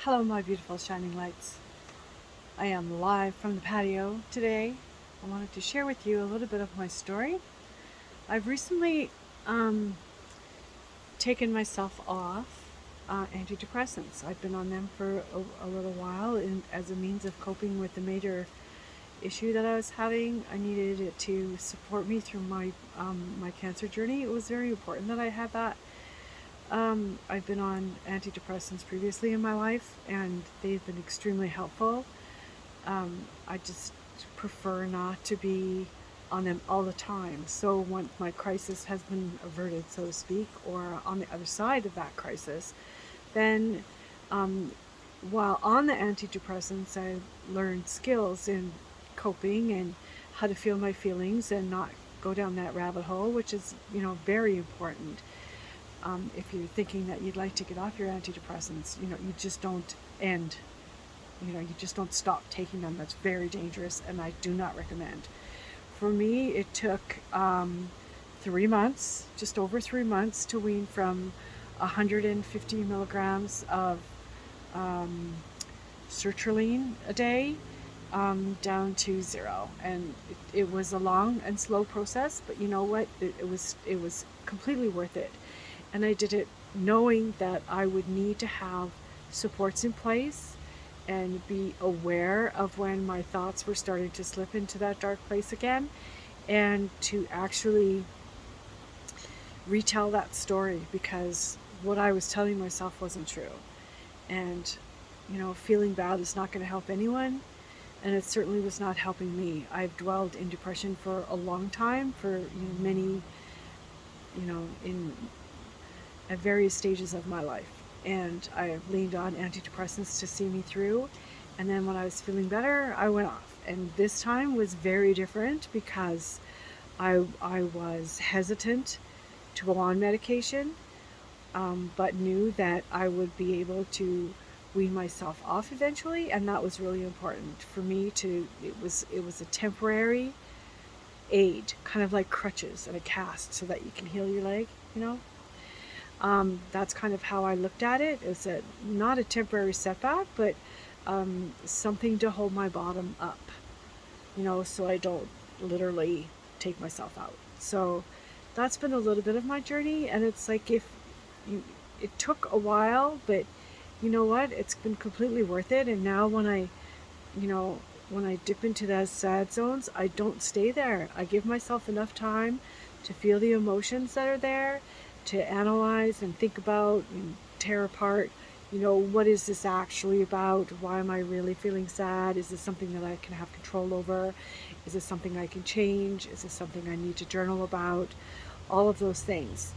Hello, my beautiful shining lights. I am live from the patio today. I wanted to share with you a little bit of my story. I've recently taken myself off antidepressants. I've been on them for a little while as a means of coping with the major issue that I was having. I needed it to support me through my cancer journey. It was very important that I had that. I've been on antidepressants previously in my life, and they've been extremely helpful. I just prefer not to be on them all the time. So once my crisis has been averted, so to speak, or on the other side of that crisis, then while on the antidepressants, I learned skills in coping and how to feel my feelings and not go down that rabbit hole, which is, very important. If you're thinking that you'd like to get off your antidepressants, you just don't end. You just don't stop taking them. That's very dangerous, and I do not recommend. For me, it took 3 months, just over 3 months, to wean from 150 milligrams of sertraline a day down to 0. And it was a long and slow process, but you know what? It was completely worth it. And I did it knowing that I would need to have supports in place and be aware of when my thoughts were starting to slip into that dark place again, and to actually retell that story, because what I was telling myself wasn't true. And feeling bad is not going to help anyone, and it certainly was not helping me. I've dwelled in depression for a long time, for many, in at various stages of my life, and I leaned on antidepressants to see me through. And then when I was feeling better, I went off. And this time was very different because I was hesitant to go on medication, but knew that I would be able to wean myself off eventually, and that was really important for me. It was a temporary aid, kind of like crutches and a cast, so that you can heal your leg. That's kind of how I looked at it. It's not a temporary setback, but something to hold my bottom up, so I don't literally take myself out. So that's been a little bit of my journey, and it's like it took a while, but you know what? It's been completely worth it. And now when I dip into those sad zones, I don't stay there. I give myself enough time to feel the emotions that are there, to analyze and think about and tear apart, what is this actually about? Why am I really feeling sad? Is this something that I can have control over? Is this something I can change? Is this something I need to journal about? All of those things.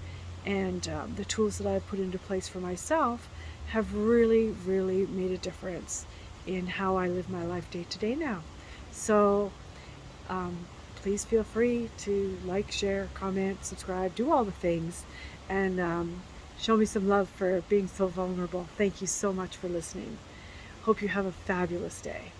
And the tools that I've put into place for myself have really, really made a difference in how I live my life day to day now. So please feel free to like, share, comment, subscribe, do all the things, and show me some love for being so vulnerable. Thank you so much for listening. Hope you have a fabulous day.